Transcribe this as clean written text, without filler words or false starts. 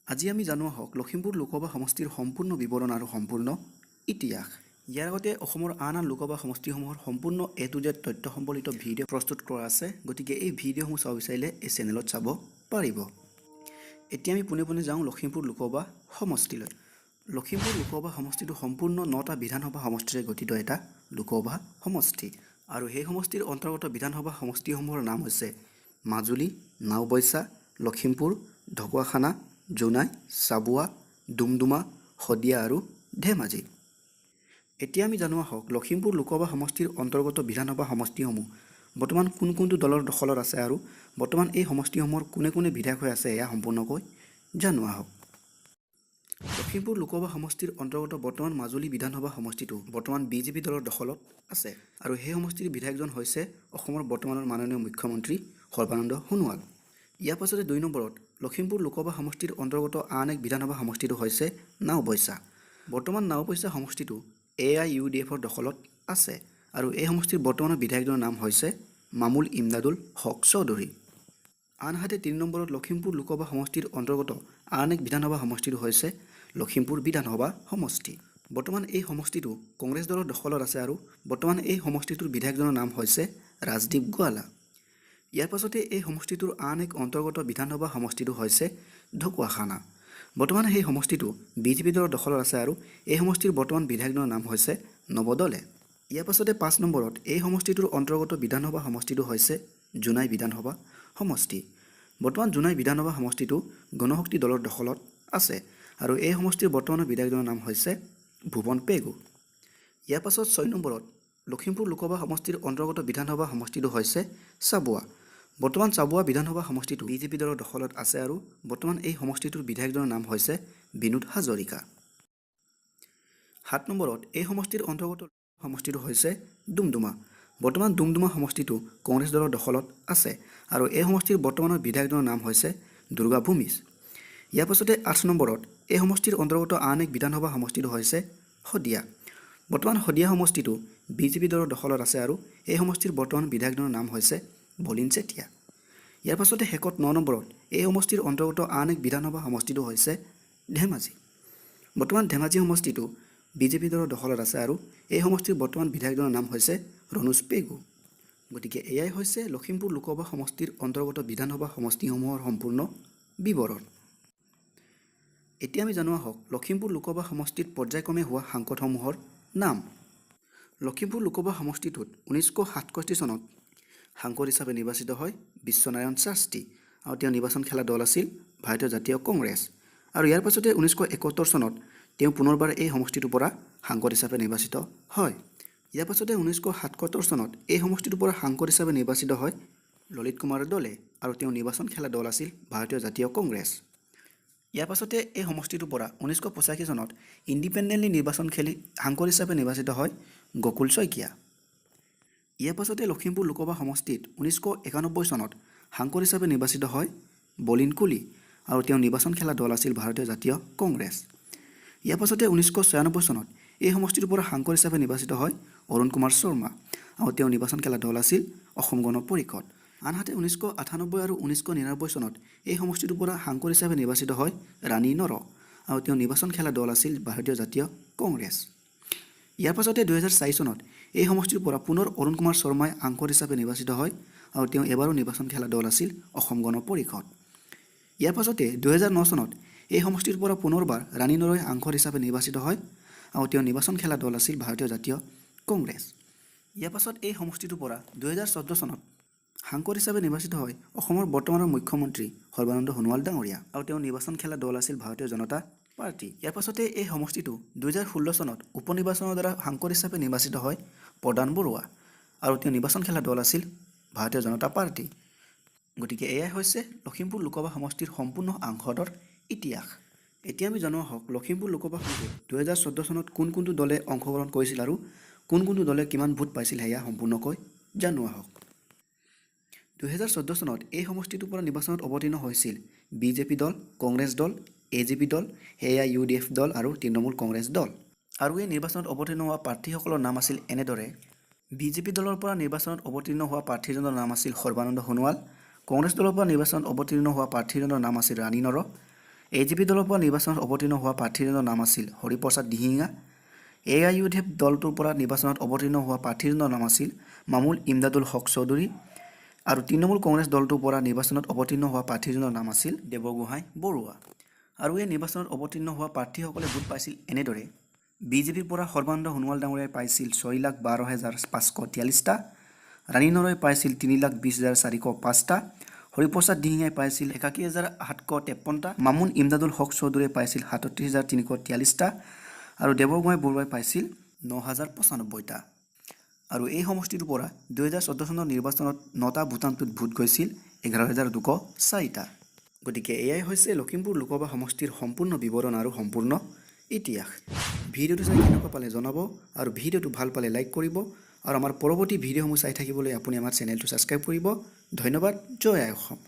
আজি আমি জানো আহক লখিমপুৰ লোকসভা সমষ্টিৰ সম্পূৰ্ণ বিৱৰণ আৰু সম্পূৰ্ণ ইতিহাস। ইয়াৰ আগতে অসমৰ আন লোকসভা সমষ্টিসমূহৰ সম্পূৰ্ণ এ টু জেড তথ্য সম্বলিত ভিডিঅ' প্ৰস্তুত কৰা আছে, গতিকে এই ভিডিঅ'সমূহ চাব বিচাৰিলে এই চেনেলত চাব পাৰিব। এতিয়া আমি পোনে পোনে যাওঁ লখিমপুৰ লোকসভা সমষ্টিলৈ। লখিমপুৰ লোকসভা সমষ্টিটো সম্পূৰ্ণ 9টা বিধানসভা সমষ্টিৰে গঠিত এটা লোকসভা সমষ্টি, আৰু সেই সমষ্টিৰ অন্তৰ্গত বিধানসভা সমষ্টিসমূহৰ নাম হৈছে মাজুলী, নাওবৈচা, লখিমপুৰ, ঢকুৱাখানা, জোনাই, চাবুৱা, ডুমডুমা, শদিয়া আৰু ধেমাজি। এতিয়া আমি জানো আহক লখিমপুৰ লোকসভা সমষ্টিৰ অন্তৰ্গত বিধানসভা সমষ্টিসমূহ বৰ্তমান কোনটো দলৰ দখলত আছে আৰু বৰ্তমান এই সমষ্টিসমূহৰ কোনে কোনে বিধায়ক হৈ আছে এয়া সম্পূৰ্ণকৈ জানো আহক। লখিমপুৰ লোকসভা সমষ্টিৰ অন্তৰ্গত বৰ্তমান মাজুলী বিধানসভা সমষ্টিটো বৰ্তমান বিজেপি দলৰ দখলত আছে, আৰু সেই সমষ্টিৰ বিধায়কজন হৈছে অসমৰ বৰ্তমানৰ মাননীয় মুখ্যমন্ত্ৰী সৰ্বানন্দ সোণোৱাল। ইয়াৰ পাছতে 2 নম্বৰত লখিমপুৰ লোকসভা সমষ্টিৰ অন্তৰ্গত আন এক বিধানসভা সমষ্টিটো হৈছে নাওবৈচা। বৰ্তমান নাওবৈচা সমষ্টিটো AIUDFৰ দখলত আছে, আৰু এই সমষ্টিৰ বৰ্তমানৰ বিধায়কজনৰ নাম হৈছে মামুল ইমদাদুল হক চৌধুৰী। আনহাতে 3 নম্বৰত লখিমপুৰ লোকসভা সমষ্টিৰ অন্তৰ্গত আন এক বিধানসভা সমষ্টিটো হৈছে লখিমপুৰ বিধানসভা সমষ্টি। বৰ্তমান এই সমষ্টিটো কংগ্ৰেছ দলৰ দখলত আছে, আৰু বৰ্তমান এই সমষ্টিটোৰ বিধায়কজনৰ নাম হৈছে ৰাজদীপ গোৱালা। ইয়াৰ পাছতে এই সমষ্টিটোৰ আন এক অন্তৰ্গত বিধানসভা সমষ্টিটো হৈছে ঢকুৱাখানা। বৰ্তমান সেই সমষ্টিটো বিজেপি দলৰ দখলত আছে, আৰু এই সমষ্টিৰ বৰ্তমান বিধায়কজনৰ নাম হৈছে নৱদলে। ইয়াৰ পাছতে 5 নম্বৰত এই সমষ্টিটোৰ অন্তৰ্গত বিধানসভা সমষ্টিটো হৈছে জোনাই বিধানসভা সমষ্টি। বৰ্তমান জোনাই বিধানসভা সমষ্টিটো গণশক্তি দলৰ দখলত আছে, আৰু এই সমষ্টিৰ বৰ্তমানৰ বিধায়কজনৰ নাম হৈছে ভুৱন পেগু। ইয়াৰ পাছত 6 নম্বৰত লখিমপুৰ লোকসভা সমষ্টিৰ অন্তৰ্গত বিধানসভা সমষ্টিটো হৈছে চাবুৱা। বৰ্তমান চাবুৱা বিধানসভা সমষ্টিটো বিজেপি দলৰ দখলত আছে, আৰু বৰ্তমান এই সমষ্টিটোৰ বিধায়কজনৰ নাম হৈছে বিনোদ হাজৰিকা। 7 নম্বৰত এই সমষ্টিৰ অন্তৰ্গত সমষ্টিটো হৈছে ডুমডুমা। বৰ্তমান ডুমডুমা সমষ্টিটো কংগ্ৰেছ দলৰ দখলত আছে, আৰু এই সমষ্টিৰ বৰ্তমানৰ বিধায়কজনৰ নাম হৈছে দুৰ্গা ভূমিজ। ইয়াৰ পাছতে 8 নম্বৰত এই সমষ্টিৰ অন্তৰ্গত আন এক বিধানসভা সমষ্টিটো হৈছে শদিয়া। বৰ্তমান শদিয়া সমষ্টিটো বিজেপি দলৰ দখলত আছে, আৰু এই সমষ্টিৰ বৰ্তমান বিধায়কজনৰ নাম হৈছে বলিন চেতিয়া। ইয়াৰ পাছতে শেষত 9 নম্বৰত এই সমষ্টিৰ অন্তৰ্গত আন এক বিধানসভা সমষ্টিটো হৈছে ধেমাজি। বৰ্তমান ধেমাজি সমষ্টিটো বিজেপি দলৰ দখলত আছে, আৰু এই সমষ্টিৰ বৰ্তমান বিধায়কজনৰ নাম হৈছে ৰণোজ পেগু। গতিকে এয়াই হৈছে লখিমপুৰ লোকসভা সমষ্টিৰ অন্তৰ্গত বিধানসভা সমষ্টিসমূহৰ সম্পূৰ্ণ বিৱৰণ। এতিয়া আমি জানো আহক লখিমপুৰ লোকসভা সমষ্টিত পৰ্যায়ক্ৰমে হোৱা সাংসদসমূহৰ নাম। লখিমপুৰ লোকসভা সমষ্টিটোত 1967 চনত সাংসদ হিচাপে নিৰ্বাচিত হয় বিশ্বনাৰায়ণ শাস্ত্ৰী, আৰু তেওঁ নিৰ্বাচন খেলা দল আছিল ভাৰতীয় জাতীয় কংগ্ৰেছ। আৰু ইয়াৰ পাছতে 1971 চনত তেওঁ পুনৰবাৰ এই সমষ্টিটোৰ পৰা সাংসদ হিচাপে নিৰ্বাচিত হয়। ইয়াৰ পাছতে 1977 চনত এই সমষ্টিটোৰ পৰা সাংসদ হিচাপে নিৰ্বাচিত হয় ললিত কুমাৰ দলে, আৰু তেওঁ নিৰ্বাচন খেলা দল আছিল ভাৰতীয় জাতীয় কংগ্ৰেছ। ইয়াৰ পাছতে এই সমষ্টিটোৰ পৰা 1985 চনত ইণ্ডিপেণ্ডেণ্টলি নিৰ্বাচন খেলি সাংসদ হিচাপে নিৰ্বাচিত হয় গকুল শইকীয়া। ইয়াৰ পাছতে লখিমপুৰ লোকসভা সমষ্টিত 1991 চনত সাংসদ হিচাপে নিৰ্বাচিত হয় বলিন কুলি, আৰু তেওঁ নিৰ্বাচন খেলা দল আছিল ভাৰতীয় জাতীয় কংগ্ৰেছ। ইয়াৰ পাছতে 1996 চনত এই সমষ্টিটোৰ পৰা সাংসদ হিচাপে নিৰ্বাচিত হয় অৰুণ কুমাৰ শৰ্মা, আৰু তেওঁ নিৰ্বাচন খেলা দল আছিল অসম গণ পৰিষদ। আনহাতে 1998 আৰু 1999 চনত এই সমষ্টিটোৰ পৰা সাংসদ হিচাপে নিৰ্বাচিত হয় ৰাণী নৰ, আৰু তেওঁ নিৰ্বাচন খেলা দল আছিল ভাৰতীয় জাতীয় কংগ্ৰেছ। ইয়াৰ পাছতে 2004 চনত এই সমষ্টিৰ পৰা পুনৰ অৰুণ কুমাৰ শৰ্মাই সাংসদ হিচাপে নিৰ্বাচিত হয়, আৰু তেওঁ এবাৰো নিৰ্বাচন খেলা দল আছিল অসম গণ পৰিষদ। ইয়াৰ পাছতে 2009 চনত এই সমষ্টিৰ পৰা পুনৰবাৰ ৰাণী নৰই সাংসদ হিচাপে নিৰ্বাচিত হয়, আৰু তেওঁ নিৰ্বাচন খেলা দল আছিল ভাৰতীয় জাতীয় কংগ্ৰেছ। ইয়াৰ পাছত এই সমষ্টিটোৰ পৰা 2014 চনত সাংসদ হিচাপে নিৰ্বাচিত হয় অসমৰ বৰ্তমানৰ মুখ্যমন্ত্ৰী সৰ্বানন্দ সোণোৱাল ডাঙৰীয়া, আৰু তেওঁ নিৰ্বাচন খেলা দল আছিল ভাৰতীয় জনতা পাৰ্টি। ইয়াৰ পাছতে এই সমষ্টিটো 2016 চনত উপ নিৰ্বাচনৰ দ্বাৰা সাংসদ হিচাপে নিৰ্বাচিত হয় প্ৰদান বৰুৱা, আৰু তেওঁ নিৰ্বাচন খেলা দল আছিল ভাৰতীয় জনতা পাৰ্টি। গতিকে এয়াই হৈছে লখিমপুৰ লোকসভা সমষ্টিৰ সম্পূৰ্ণ সাংসদৰ ইতিহাস। এতিয়া আমি জানো আহক লখিমপুৰ লোকসভা সমষ্টিত 2014 চনত কোনটো দলে অংশগ্ৰহণ কৰিছিল, আৰু কোনটো দলে কিমান ভোট পাইছিল সেয়া সম্পূৰ্ণকৈ জানো আহক। 2014 চনত এই সমষ্টিটোৰ পৰা নিৰ্বাচনত অৱতীৰ্ণ হৈছিল বিজেপি দল, কংগ্ৰেছ দল, AJP দল, AIUDF দল আৰু তৃণমূল কংগ্ৰেছ দল। আৰু এই নিৰ্বাচনত অৱতীৰ্ণ হোৱা প্ৰাৰ্থীসকলৰ নাম আছিল এনেদৰে: বিজেপি দলৰ পৰা নিৰ্বাচনত অৱতীৰ্ণ হোৱা প্ৰাৰ্থীজনৰ নাম আছিল সৰ্বানন্দ সোণোৱাল, কংগ্ৰেছ দলৰ পৰা নিৰ্বাচনত অৱতীৰ্ণ হোৱা প্ৰাৰ্থীজনৰ নাম আছিল ৰাণী নৰ, AJP দলৰ পৰা নিৰ্বাচনত অৱতীৰ্ণ হোৱা প্ৰাৰ্থীজনৰ নাম আছিল হৰিপ্ৰসাদ দিহিঙা। AIUDF দলটোৰ পৰা নিৰ্বাচনত অৱতীৰ্ণ হোৱা প্ৰাৰ্থীজনৰ নাম আছিল মামুল ইমদাদুল হক চৌধুৰী। আৰু তৃণমূল কংগ্ৰেছ দলটোৰ পৰা নিৰ্বাচনত অৱতীৰ্ণ হোৱা প্ৰাৰ্থীজনৰ নাম আছিল দেৱগোহাঁই বৰুৱা। আৰু এই নিৰ্বাচনত অৱতীৰ্ণ হোৱা প্ৰাৰ্থীসকলে ভোট পাইছিল এনেদৰে: BJPৰ পৰা সৰ্বানন্দ সোণোৱাল ডাঙৰীয়াই পাইছিল 6,12,543টা, ৰাণী নৰই পাইছিল 3,20,405টা, হৰিপ্ৰসাদ দিহিঙাই পাইছিল 81,753টা, মামুন ইমদাদুল হক চৌধুৰীয়ে পাইছিল 37,343টা আৰু দেৱগোহাঁই বৰুৱাই পাইছিল 9,095টা। আৰু এই সমষ্টিটোৰ পৰা 2014 চনৰ নিৰ্বাচনত 9টা ভোটান্তোত ভোট গৈছিল 11,204টা। গতিকে এয়াই হৈছে লখিমপুৰ লোকসভা সমষ্টিৰ সম্পূৰ্ণ বিৱৰণ আৰু সম্পূৰ্ণ ইতিহাস। ভিডিঅ'টো চাই কেনেকুৱা পালে জনাব আৰু ভিডিঅ'টো ভাল পালে লাইক কৰিব আৰু আমাৰ পৰৱৰ্তী ভিডিঅ'সমূহ চাই থাকিবলৈ আপুনি আমাৰ চেনেলটো ছাবস্ক্ৰাইব কৰিব। ধন্যবাদ। জয় আই অসম।